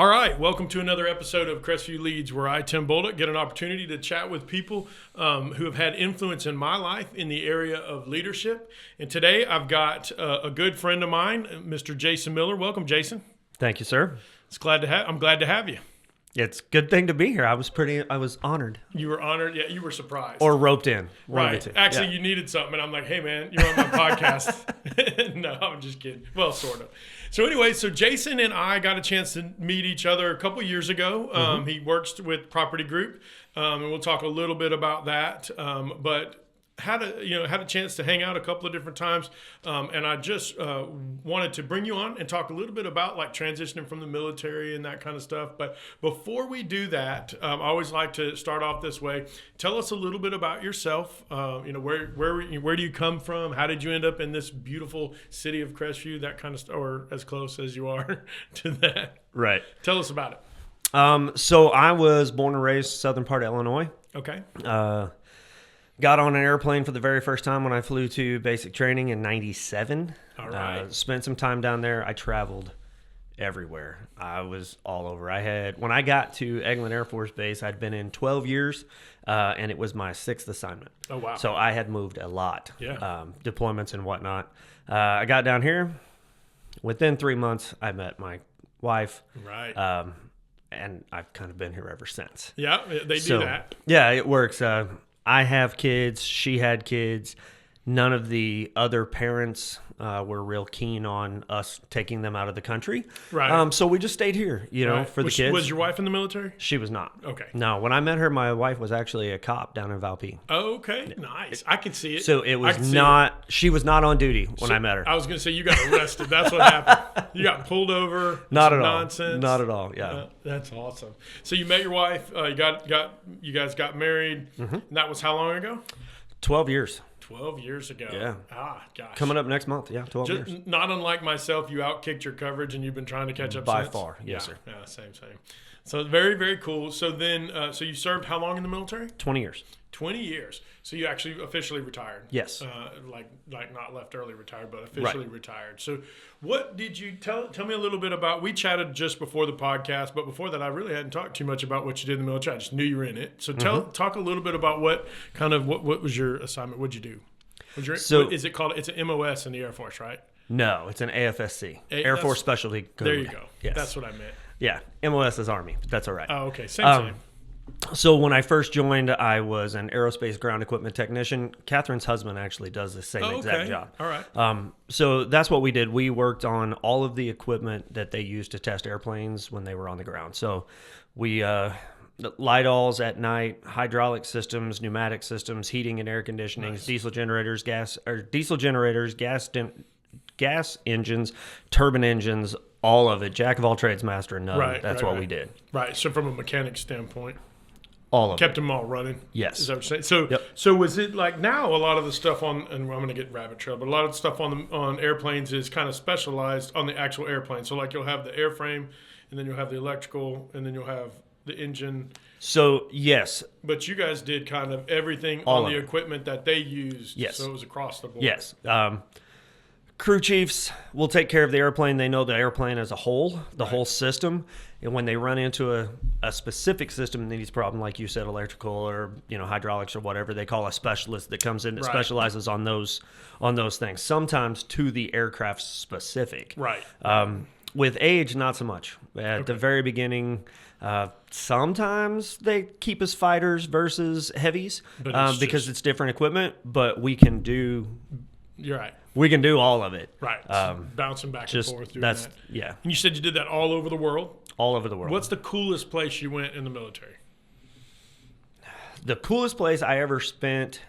All right, welcome to another episode of Crestview Leads, where I, Tim Bolduc, get an opportunity to chat with people who have had influence in my life in the area of leadership. And today I've got a good friend of mine, Mr. Jason Miller. Welcome, Jason. Thank you, sir. I'm glad to have you. It's a good thing to be here. I was honored. You were honored. Yeah, you were surprised. Or roped in. Right. Actually, You needed something, and I'm like, hey, man, you're on my podcast. No, I'm just kidding. Well, sort of. So anyway, Jason and I got a chance to meet each other a couple years ago. He works with Property Group, and we'll talk a little bit about that. But had a chance to hang out a couple of different times, and I just wanted to bring you on and talk a little bit about like transitioning from the military and that kind of stuff. But before we do that, I always like to start off this way. Tell us a little bit about yourself. Where do you come from? How did you end up in this beautiful city of Crestview? That kind of stuff, or as close as you are to that. Right. Tell us about it. So I was born and raised southern part of Illinois. Okay. Got on an airplane for the very first time when I flew to basic training in 97. All right. Spent some time down there. I traveled everywhere. I was all over. When I got to Eglin Air Force Base, I'd been in 12 years, and it was my 6th assignment. Oh, wow. So I had moved a lot. Yeah. Deployments and whatnot. I got down here. Within 3 months, I met my wife. Right. And I've kind of been here ever since. Yeah, they do that. Yeah, it works. I have kids. She had kids. None of the other parents were real keen on us taking them out of the country. Right. So we just stayed here, for the kids. Was your wife in the military? She was not. Okay. No, when I met her, my wife was actually a cop down in Valpy. Oh, okay. Nice. I can see it. So it was not, she was not on duty when I met her. I was going to say, you got arrested. That's what happened. You got pulled over. Not at all. Nonsense. Not at all. Yeah. That's awesome. So you met your wife. You guys got married. Mm-hmm. And that was how long ago? 12 years. 12 years ago. Yeah. Ah, gosh. Coming up next month. Yeah, 12 years. Not unlike myself, you outkicked your coverage and you've been trying to catch up By since. far. Yes, sir. Yeah, same. So very, very cool. So then, so you served how long in the military? 20 years. 20 years. So you actually officially retired. Yes. Like not left early retired, but officially retired. So what did you tell me a little bit about? We chatted just before the podcast, but before that I really hadn't talked too much about what you did in the military. I just knew you were in it. So talk a little bit about what was your assignment? What'd you do? Is it called? It's an MOS in the Air Force, right? No, it's an AFSC, Air Force Specialty Code. There you go. Yes. That's what I meant. Yeah, MOS is Army, but that's all right. Oh, okay. Same. So when I first joined, I was an aerospace ground equipment technician. Catherine's husband actually does the same exact job. All right. So that's what we did. We worked on all of the equipment that they used to test airplanes when they were on the ground. So we lidalls at night, hydraulic systems, pneumatic systems, heating and air conditioning, diesel generators, gas engines, turbine engines, all of it. Jack of all trades, master of none. Right, That's what we did. Right. So from a mechanic standpoint, all of kept it. them all running. Yes. Is that what you're saying? So was it like now a lot of the stuff on, and I'm going to get rabbit trail, but a lot of the stuff on airplanes is kind of specialized on the actual airplane. So like you'll have the airframe, and then you'll have the electrical, and then you'll have the engine. So yes. But you guys did kind of everything on the equipment that they used. Yes. So it was across the board. Yes. Crew chiefs will take care of the airplane. They know the airplane as a whole, the whole system. And when they run into a specific system that needs a problem, like you said, electrical or hydraulics or whatever, they call a specialist that comes in that specializes on those things. Sometimes to the aircraft specific. Right. With age, not so much. At the very beginning, sometimes they keep us fighters versus heavies because it's different equipment. But we can do. You're right. We can do all of it. Right. Bouncing back and forth through that. Yeah. And you said you did that all over the world? All over the world. What's the coolest place you went in the military? The coolest place I ever spent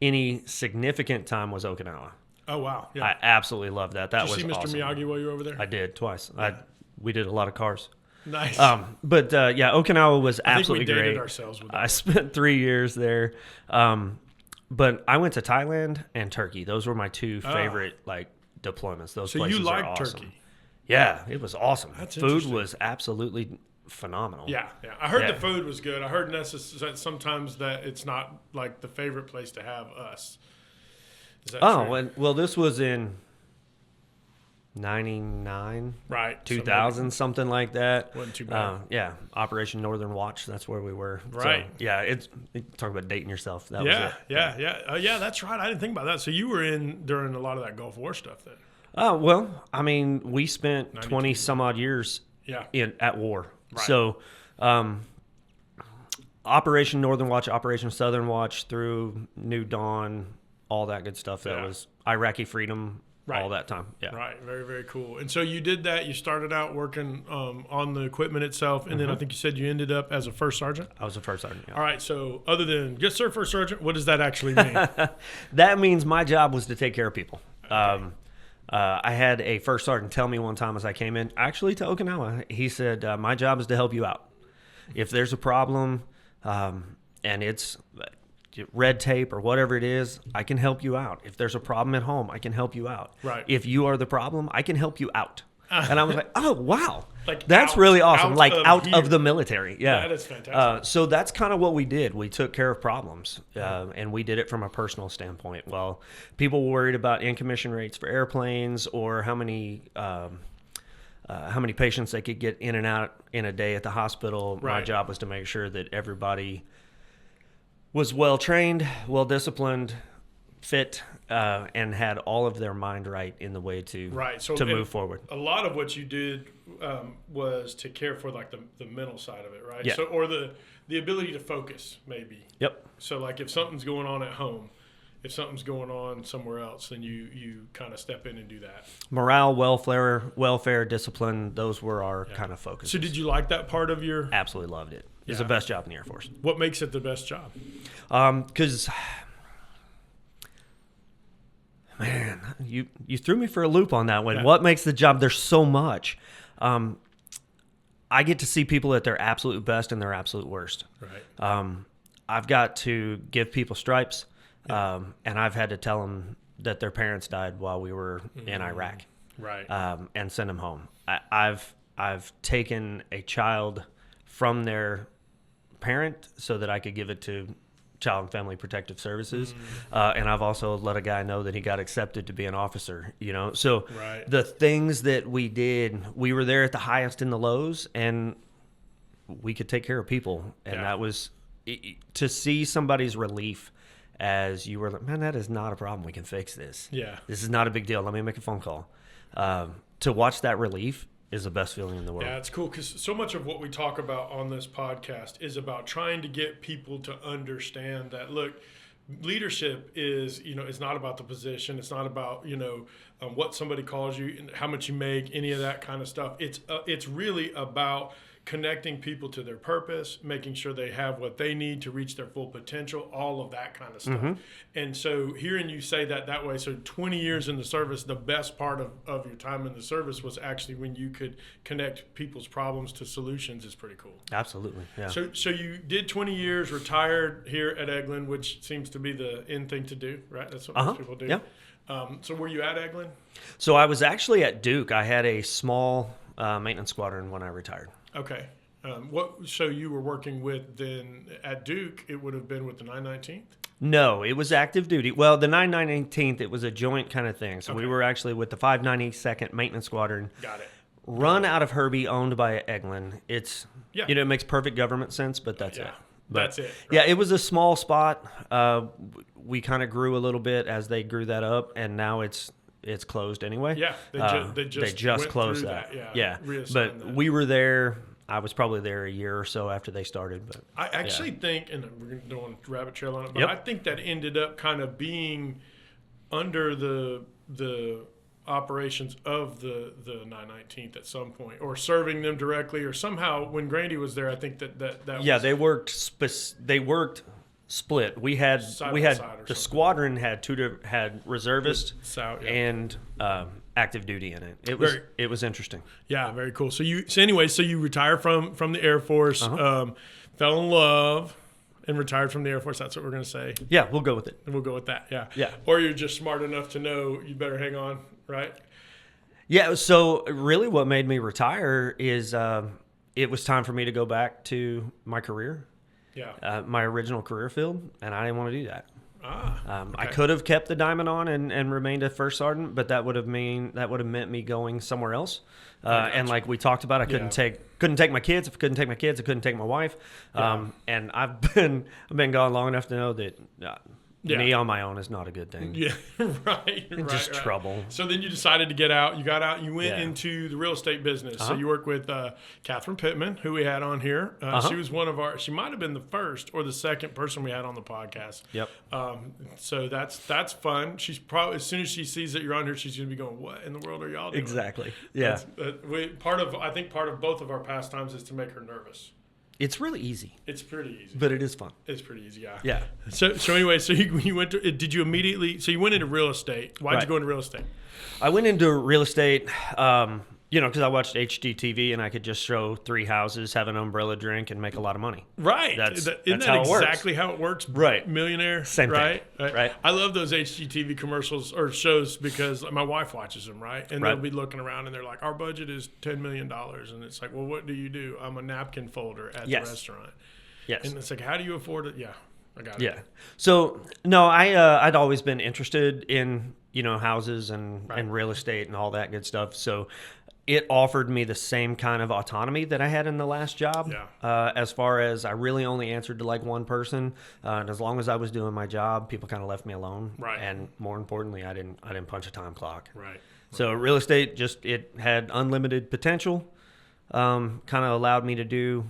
any significant time was Okinawa. Oh, wow. Yeah. I absolutely loved that. That was awesome. Did you see Mr. Miyagi while you were over there? I did, twice. We did a lot of cars. Nice. But Okinawa was absolutely great. I think we dated ourselves with that. I spent 3 years there. But I went to Thailand and Turkey. Those were my two favorite deployments. Those places you liked are awesome. Turkey? Yeah, it was awesome. That's Food was absolutely phenomenal. Yeah. I heard the food was good. I heard sometimes that it's not like the favorite place to have us. Is that true? Well, this was in 99, Right. 2000, something like that. Wasn't too bad. Yeah, Operation Northern Watch. That's where we were. Right. So, yeah, talk about dating yourself. That was Yeah, it. yeah, that's right. I didn't think about that. So you were in during a lot of that Gulf War stuff then. Well, I mean, we spent 20 some odd years at war. Right. So, Operation Northern Watch, Operation Southern Watch through New Dawn, all that good stuff. That was Iraqi freedom, all that time. Yeah. Right. Very, very cool. And so you did that. You started out working on the equipment itself, and then I think you said you ended up as a first sergeant. I was a first sergeant. Yeah. All right. So other than yes, sir, first sergeant, what does that actually mean? That means my job was to take care of people. Okay. I had a first sergeant tell me one time as I came in, actually to Okinawa, he said, my job is to help you out. If there's a problem and it's red tape or whatever it is, I can help you out. If there's a problem at home, I can help you out. Right. If you are the problem, I can help you out. And I was like, oh, wow. Like that's really awesome. Like out here. of the military. Yeah. That is fantastic. So that's kind of what we did. We took care of problems, and we did it from a personal standpoint. Well, people were worried about in-commission rates for airplanes or how many patients they could get in and out in a day at the hospital. Right. My job was to make sure that everybody was well-trained, well-disciplined, fit, and had all of their mind right in the way to move forward. A lot of what you did was to care for like the mental side of it, right? Yeah. So, or the ability to focus, maybe. Yep. So like if something's going on at home, if something's going on somewhere else, then you kind of step in and do that. Morale, welfare, discipline, those were our kind of focuses. So did you like that part of your... Absolutely loved it. It was the best job in the Air Force. What makes it the best job? Because... Man, you threw me for a loop on that one. Yeah. What makes the job? There's so much. I get to see people at their absolute best and their absolute worst. Right. I've got to give people stripes, and I've had to tell them that their parents died while we were in Iraq. Right. And send them home. I've taken a child from their parent so that I could give it to Child and Family Protective Services, and I've also let a guy know that he got accepted to be an officer. So the things that we did, we were there at the highest and the lows, and we could take care of people, and that was to see somebody's relief as you were like, man, that is not a problem. We can fix this. Yeah, this is not a big deal. Let me make a phone call. To watch that relief is the best feeling in the world. Yeah, it's cool because so much of what we talk about on this podcast is about trying to get people to understand that, look, leadership is, it's not about the position. It's not about, what somebody calls you and how much you make, any of that kind of stuff. It's really about connecting people to their purpose, making sure they have what they need to reach their full potential, all of that kind of stuff. Mm-hmm. And so hearing you say that way, so 20 years in the service, the best part of your time in the service was actually when you could connect people's problems to solutions is pretty cool. Absolutely, yeah. So you did 20 years, retired here at Eglin, which seems to be the in thing to do, right? That's what most people do. Yeah. So were you at Eglin? So I was actually at Duke. I had a small maintenance squadron when I retired. Okay. So you were working with then at Duke, it would have been with the 919th? No, it was active duty. Well, the 919th, it was a joint kind of thing. So we were actually with the 592nd Maintenance Squadron. Got it. Run out of Herbie, owned by Eglin. It's, it makes perfect government sense, but that's it. But, that's it. Right. Yeah, it was a small spot. We kind of grew a little bit as they grew that up, and now it's closed anyway. Yeah, they just closed that. Yeah. But we were there. I was probably there a year or so after they started. But I actually think, and we're going to go on rabbit trail on it, but I think that ended up kind of being under the operations of the 919th at some point, or serving them directly, or somehow when Grandy was there, I think that was, they worked split. We had the squadron had reservists and active duty in it. It was interesting. Yeah, very cool. So you retired from the Air Force, fell in love, and retired from the Air Force. That's what we're going to say. Yeah, we'll go with it. And we'll go with that. Yeah. Yeah. Or you're just smart enough to know you better hang on, right? Yeah. So really, what made me retire is it was time for me to go back to my career. Yeah. My original career field, and I didn't want to do that. I could have kept the diamond on and remained a first sergeant, but that would have meant me going somewhere else. And like we talked about, I couldn't take my kids. If I couldn't take my kids, I couldn't take my wife. And I've been gone long enough to know that me on my own is not a good thing. Yeah, right. Just trouble. So then you decided to get out. You got out. You went into the real estate business. So you work with Catherine Pittman, who we had on here. She was she might have been the first or the second person we had on the podcast. Yep. So that's fun. She's probably, as soon as she sees that you're on here, she's going to be going, "What in the world are y'all doing?" Exactly. Yeah. I think part of both of our pastimes is to make her nervous. It's really easy. It's pretty easy. But it is fun. It's pretty easy, yeah. Yeah. So anyway, so you went to, did you immediately, so you went into real estate. Why'd you go into real estate? I went into real estate, because I watched HGTV and I could just show 3 houses, have an umbrella drink, and make a lot of money. Right. Isn't that exactly how it works? Right. Millionaire. Same thing. Right. I love those HGTV commercials or shows because my wife watches them, right? And they'll be looking around and they're like, our budget is $10 million. And it's like, well, what do you do? I'm a napkin folder at the restaurant. Yes. And it's like, how do you afford it? Yeah, I got it. Yeah. So, no, I'd always been interested in, houses and real estate and all that good stuff. So it offered me the same kind of autonomy that I had in the last job. Yeah. As far as I really only answered to like one person. And as long as I was doing my job, people kind of left me alone. Right. And more importantly, I didn't punch a time clock. Right. So real estate it had unlimited potential. Kind of allowed me to do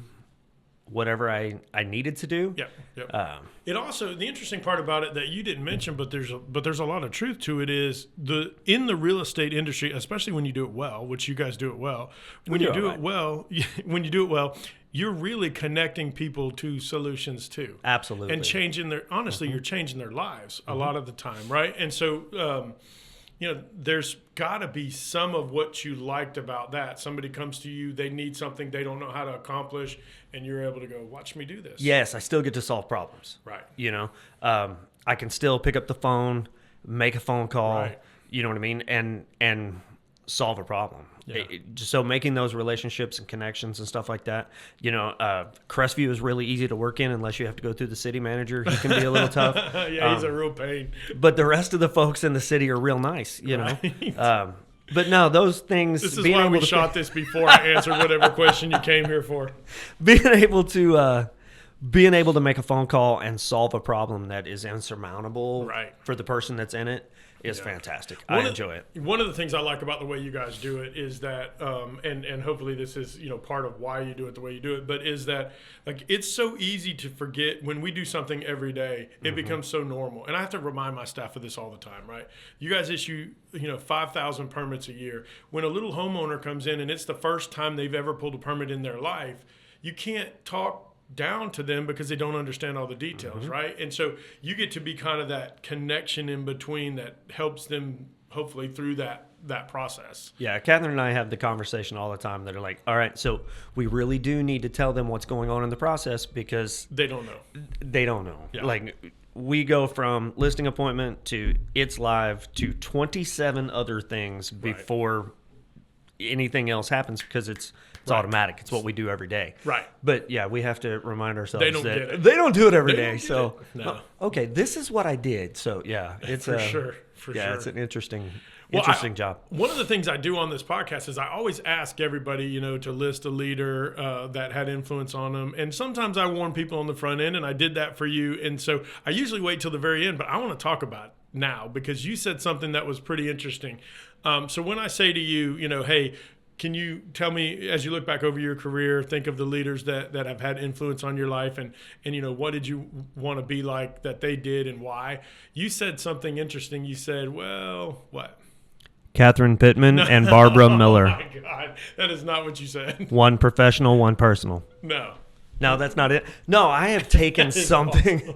whatever I needed to do. Yep. It also, the interesting part about it that you didn't mention, but there's a lot of truth to it, is in the real estate industry, especially when you do it well, which you guys do it well. When you do it well, you're really connecting people to solutions too. Absolutely. And changing you're changing their lives a lot of the time, right? And so there's got to be some of what you liked about that. Somebody comes to you, they need something they don't know how to accomplish, and you're able to go, watch me do this. Yes, I still get to solve problems. Right. I can still pick up the phone, make a phone call, Right. you know what I mean, and solve a problem. Yeah. So making those relationships and connections and stuff like that, Crestview is really easy to work in unless you have to go through the city manager. He can be a little tough. Yeah, he's a real pain. But the rest of the folks in the city are real nice, Right. But no, those things. This is why we shot this before I answered whatever question you came here for. Being able to make a phone call and solve a problem that is insurmountable for the person that's in it is fantastic. I enjoy it. One of the things I like about the way you guys do it is that, and hopefully this is part of why you do it the way you do it, but is that like it's so easy to forget when we do something every day. It becomes so normal, and I have to remind my staff of this all the time. Right? You guys issue 5,000 permits a year. When a little homeowner comes in and it's the first time they've ever pulled a permit in their life, you can't talk down to them because they don't understand all the details, right? And so you get to be kind of that connection in between that helps them hopefully through that process. Yeah, Catherine and I have the conversation all the time that are like, all right, so we really do need to tell them what's going on in the process because they don't know. Yeah. Like we go from listing appointment to it's live to 27 other things before anything else happens because it's automatic. It's what we do every day. Right. But yeah, we have to remind ourselves they don't get it. They don't do it every day. So no. Okay, this is what I did. So yeah, it's for sure. It's an interesting job. One of the things I do on this podcast is I always ask everybody, to list a leader that had influence on them. And sometimes I warn people on the front end, and I did that for you. And so I usually wait till the very end, but I want to talk about it now because you said something that was pretty interesting. So when I say to you, hey, can you tell me, as you look back over your career, think of the leaders that have had influence on your life and what did you want to be like that they did and why? You said something interesting. You said, well, what? Catherine Pittman and Barbara Miller. Oh, my God. That is not what you said. One professional, one personal. No, that's not it. No, I have taken something.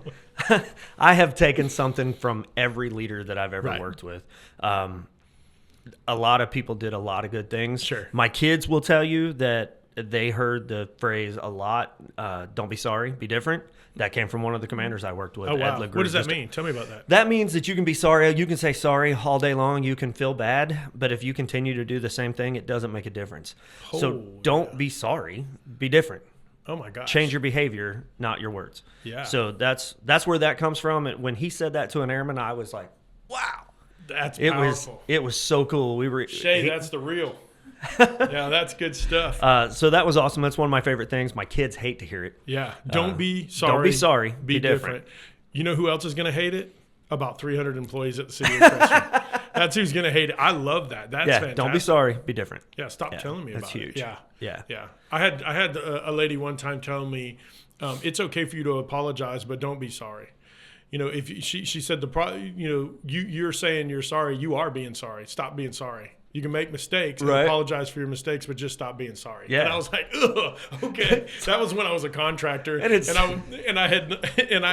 I have taken something from every leader that I've ever worked with. A lot of people did a lot of good things. Sure. My kids will tell you that they heard the phrase a lot, don't be sorry, be different. That came from one of the commanders I worked with. Oh, wow. What does that mean? Tell me about that. That means that you can be sorry. You can say sorry all day long. You can feel bad. But if you continue to do the same thing, it doesn't make a difference. So don't be sorry. Be different. Oh my gosh. Change your behavior, not your words. Yeah. So that's where that comes from. And when he said that to an airman, I was like, wow. That's It powerful. was so cool. Shay, that's the real. Yeah, that's good stuff. So that was awesome. That's one of my favorite things. My kids hate to hear it. Yeah. Don't be sorry. Don't be sorry. Be different. You know who else is going to hate it? About 300 employees at the city of Crestview. That's who's going to hate it. I love that. That's fantastic. Don't be sorry. Be different. Yeah, stop telling me about that's huge. it. Yeah. Yeah. Yeah. I had a lady one time tell me, it's okay for you to apologize, but don't be sorry. You know, if she said you're saying you're sorry, you are being sorry. Stop being sorry. You can make mistakes and apologize for your mistakes, but just stop being sorry. Yeah. And I was like, ugh, okay. That was when I was a contractor, and I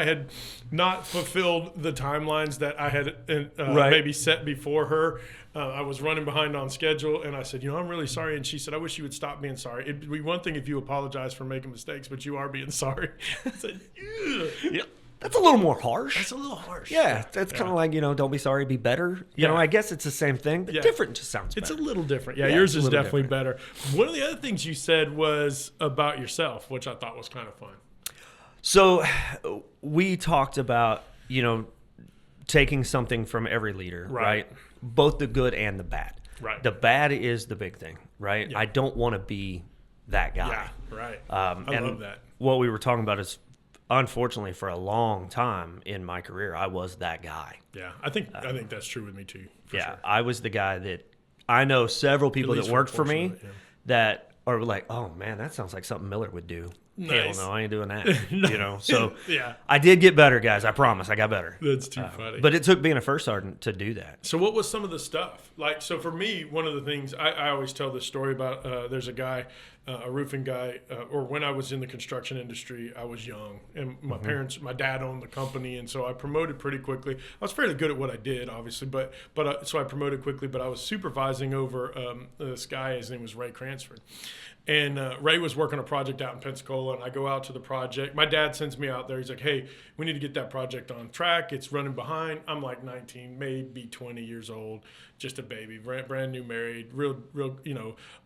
had not fulfilled the timelines that I had maybe set before her. I was running behind on schedule, and I said, I'm really sorry. And she said, I wish you would stop being sorry. It'd be one thing if you apologize for making mistakes, but you are being sorry. I said, ugh. Yeah. That's a little more harsh. That's a little harsh. Yeah, that's kind of like, don't be sorry, be better. You know, I guess it's the same thing, but different just sounds better. It's a little different. Yeah, yours is definitely better. One of the other things you said was about yourself, which I thought was kind of fun. So we talked about, taking something from every leader, right? Both the good and the bad. Right. The bad is the big thing, right? Yeah. I don't want to be that guy. Yeah, right. I love that. What we were talking about is, unfortunately, for a long time in my career, I was that guy. Yeah, I think that's true with me too. Sure. I was the guy that I know several people that worked for me that are like, oh man, that sounds like something Miller would do. Nice. Hell no, I ain't doing that. So yeah, I did get better, guys. I promise, I got better. That's too funny. But it took being a first sergeant to do that. So what was some of the stuff? Like, so for me, one of the things I always tell this story about, there's a guy, a roofing guy, or when I was in the construction industry, I was young, and my dad owned the company, and so I promoted pretty quickly. I was fairly good at what I did, obviously, but so I promoted quickly. But I was supervising over this guy. His name was Ray Cransford. And Ray was working a project out in Pensacola, and I go out to the project. My dad sends me out there. He's like, hey, we need to get that project on track. It's running behind. I'm like 19, maybe 20 years old, just a baby, brand new married, real,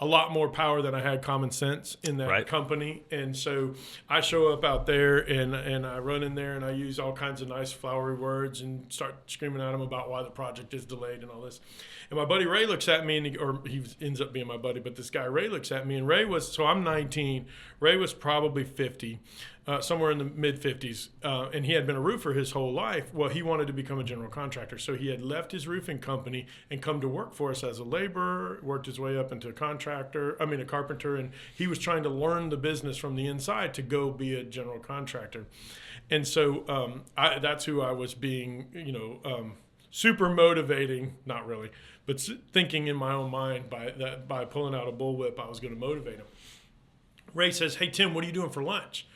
a lot more power than I had common sense in that company. And so I show up out there, and I run in there, and I use all kinds of nice flowery words and start screaming at him about why the project is delayed and all this. And my buddy Ray looks at me, and he ends up being my buddy, but this guy Ray looks at me, and so I'm 19. Ray was probably 50, somewhere in the mid 50s, and he had been a roofer his whole life. Well, he wanted to become a general contractor, so he had left his roofing company and come to work for us as a laborer, worked his way up into a carpenter, and he was trying to learn the business from the inside to go be a general contractor. And so that's who I was being, super motivating, not really, but thinking in my own mind by pulling out a bullwhip, I was going to motivate him. Ray says, hey, Tim, what are you doing for lunch?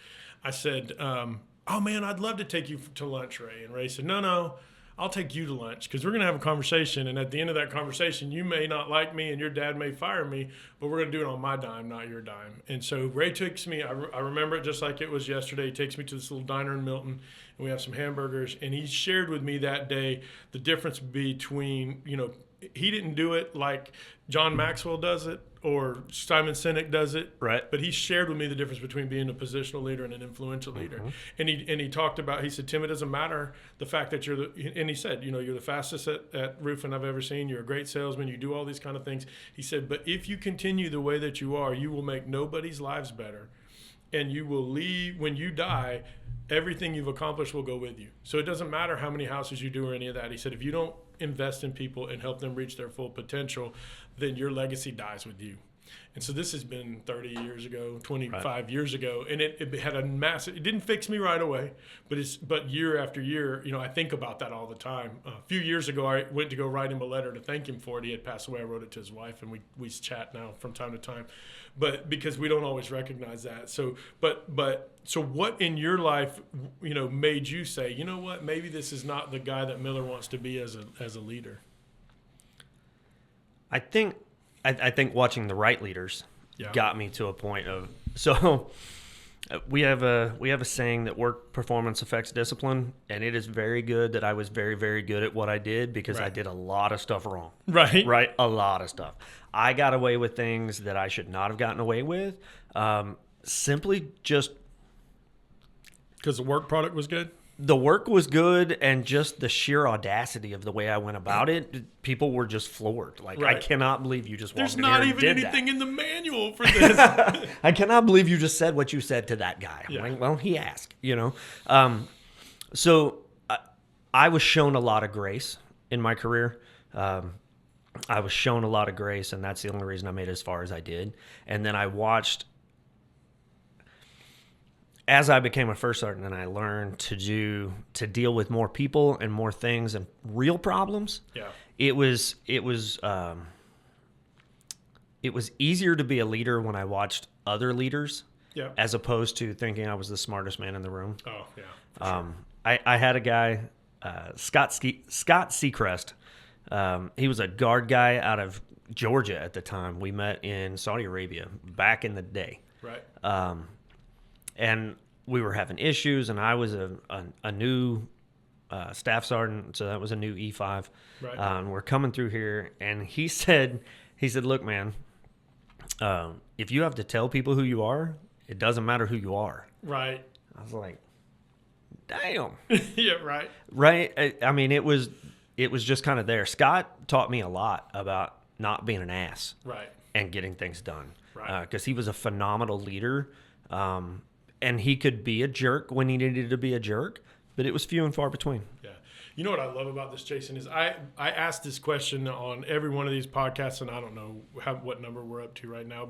I said, oh, man, I'd love to take you to lunch, Ray. And Ray said, no, I'll take you to lunch because we're going to have a conversation. And at the end of that conversation, you may not like me and your dad may fire me, but we're going to do it on my dime, not your dime. And so Ray takes me, I remember it just like it was yesterday. He takes me to this little diner in Milton, and we have some hamburgers. And he shared with me that day the difference between, he didn't do it like John Maxwell does it or Simon Sinek does it. Right. But he shared with me the difference between being a positional leader and an influential leader. And he talked about, he said, Tim, it doesn't matter the fact that and he said, you're the fastest at roofing I've ever seen. You're a great salesman. You do all these kind of things. He said, but if you continue the way that you are, you will make nobody's lives better. And you will leave, when you die, everything you've accomplished will go with you. So it doesn't matter how many houses you do or any of that. He said, if you don't invest in people and help them reach their full potential, then your legacy dies with you. And so this has been 30 years ago, 25 years ago, and it had a massive, it didn't fix me right away, but year after year, I think about that all the time. A few years ago, I went to go write him a letter to thank him for it. He had passed away. I wrote it to his wife, and we chat now from time to time, but because we don't always recognize that. So what in your life, made you say, you know what, maybe this is not the guy that Miller wants to be as a leader? I think watching the right leaders got me to a point of, so we have a saying that work performance affects discipline, and it is very good that I was very, very good at what I did because I did a lot of stuff wrong. Right. A lot of stuff. I got away with things that I should not have gotten away with. Simply just Because the work product was good? the work was good, and just the sheer audacity of the way I went about it. People were just floored. Like, I Right. cannot believe you just walked There's in not here and even did anything that. in the manual for this. I cannot believe you just said what you said to that guy. Yeah. Like, well, he asked, So I was shown a lot of grace in my career. I was shown a lot of grace, and that's the only reason I made it as far as I did. And then I watched, as I became a first sergeant, and I learned to deal with more people and more things and real problems. Yeah. It was easier to be a leader when I watched other leaders, Yeah. as opposed to thinking I was the smartest man in the room. Oh, yeah. For sure. I had a guy, Scott Seacrest. He was a guard guy out of Georgia at the time. We met in Saudi Arabia back in the day. Right. And we were having issues, and I was a new staff sergeant, so that was a new E5. Right. And we're coming through here, and he said, look, man, if you have to tell people who you are, it doesn't matter who you are. Right. I was like, damn. Yeah, right. Right? I mean, it was just kind of there. Scott taught me a lot about not being an ass. Right. And getting things done. Right. Because he was a phenomenal leader. And he could be a jerk when he needed to be a jerk, but it was few and far between. Yeah. You know what I love about this, Jason, is I asked this question on every one of these podcasts, and I don't know what number we're up to right now,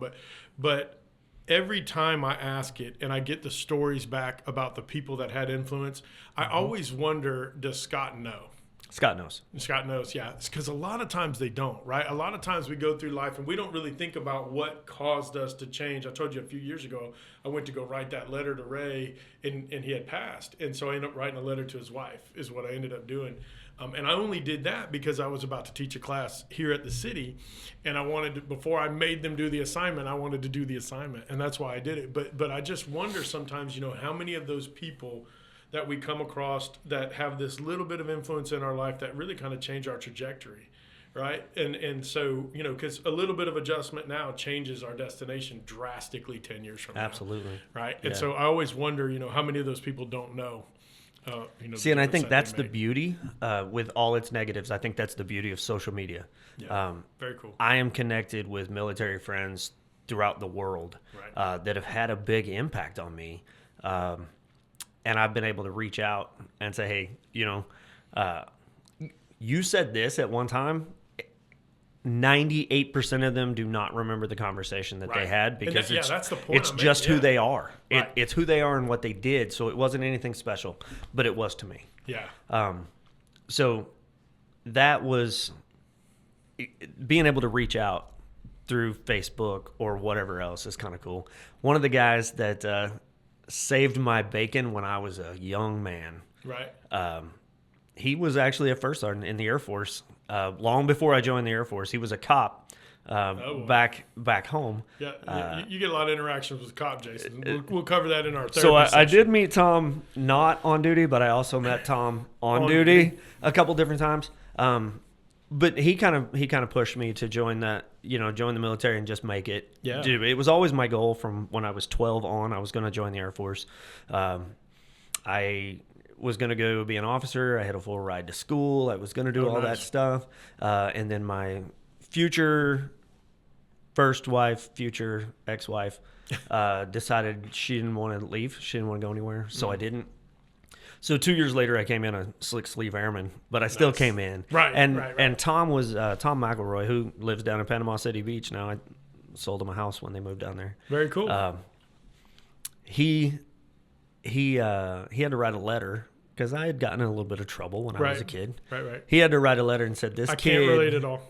but every time I ask it and I get the stories back about the people that had influence, I always wonder, does Scott know? Scott knows. Scott knows, yeah. Because a lot of times they don't, right? A lot of times we go through life and we don't really think about what caused us to change. I told you a few years ago, I went to go write that letter to Ray, and he had passed. And so I ended up writing a letter to his wife, is what I ended up doing. And I only did that because I was about to teach a class here at the city. And I wanted to, before I made them do the assignment, I wanted to do the assignment. And that's why I did it. But I just wonder sometimes, how many of those people that we come across that have this little bit of influence in our life that really kind of change our trajectory, right? And so, because a little bit of adjustment now changes our destination drastically 10 years from now. Absolutely. Right? Yeah. And so I always wonder, how many of those people don't know. See, and I think that's the beauty with all its negatives. I think that's the beauty of social media. Yeah, very cool. I am connected with military friends throughout the world that have had a big impact on me. And I've been able to reach out and say, hey, you said this at one time. 98% of them do not remember the conversation that they had because that's the point it's just who they are. Right. It's who they are and what they did. So it wasn't anything special, but it was to me. Yeah. So that was being able to reach out through Facebook or whatever else is kind of cool. One of the guys that saved my bacon when I was a young man. Right. He was actually a first sergeant in the Air Force. Long before I joined the Air Force, he was a cop back home. Yeah, you get a lot of interactions with cop, Jason. We'll cover that in our therapy So I session. did meet Tom not on duty, but I also met Tom on duty a couple different times. But he kind of pushed me to join the military and just make it. Yeah. Dude, it was always my goal from when I was 12 on. I was going to join the Air Force. I was going to go be an officer. I had a full ride to school. I was going to do all that stuff. And then my future first wife, future ex-wife, decided she didn't want to leave. She didn't want to go anywhere. So I didn't. So 2 years later, I came in a slick sleeve airman, but I still came in. Right. And Tom was Tom McElroy, who lives down in Panama City Beach now. I sold him a house when they moved down there. Very cool. He had to write a letter because I had gotten in a little bit of trouble when I was a kid. Right. He had to write a letter and said, "This I kid, can't relate at all."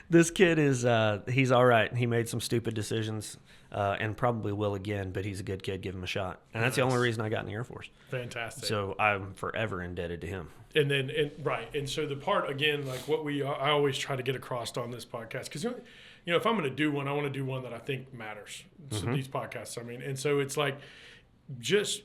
This kid is he's all right. He made some stupid decisions and probably will again, but he's a good kid. Give him a shot." And that's the only reason I got in the Air Force. Fantastic. So I'm forever indebted to him. And so the part again, like I always try to get across on this podcast, because if I'm going to do one, I want to do one that I think matters. So these podcasts, and so it's like just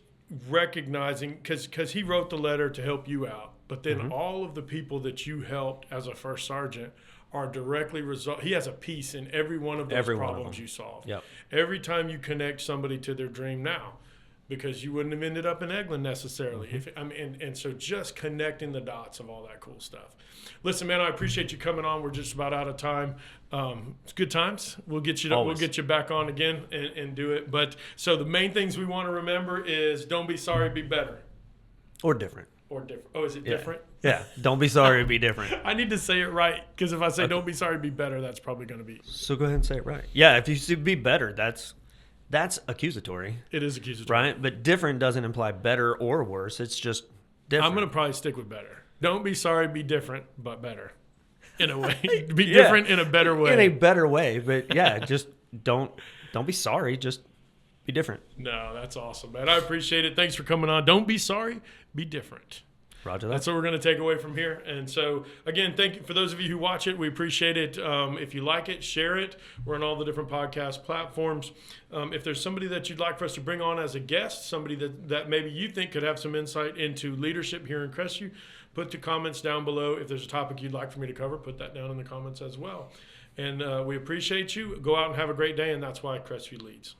recognizing, because he wrote the letter to help you out, but then all of the people that you helped as a first sergeant are directly result. He has a piece in every one of those problems you solve. Yep. Every time you connect somebody to their dream now, because you wouldn't have ended up in Eglin necessarily. And so just connecting the dots of all that cool stuff. Listen, man, I appreciate you coming on. We're just about out of time. It's good times. We'll get you back on again and do it. But so the main things we want to remember is don't be sorry, be better. Or different. Oh, is it different? Yeah. Don't be sorry, be different. I need to say it right, because if I say don't be sorry, be better, that's probably going to be. So go ahead and say it right. Yeah, if you say be better, that's accusatory. It is accusatory. Right? But different doesn't imply better or worse. It's just different. I'm going to probably stick with better. Don't be sorry, be different, but better. In a way. Be different in a better way. In a better way. But yeah, just don't be sorry. Just be different. No, that's awesome, man. I appreciate it. Thanks for coming on. Don't be sorry, be different. Roger that. That's what we're going to take away from here. And so, again, thank you for those of you who watch it. We appreciate it. If you like it, share it. We're on all the different podcast platforms. If there's somebody that you'd like for us to bring on as a guest, somebody that maybe you think could have some insight into leadership here in Crestview, put the comments down below. If there's a topic you'd like for me to cover, put that down in the comments as well. And we appreciate you. Go out and have a great day, and that's why Crestview leads.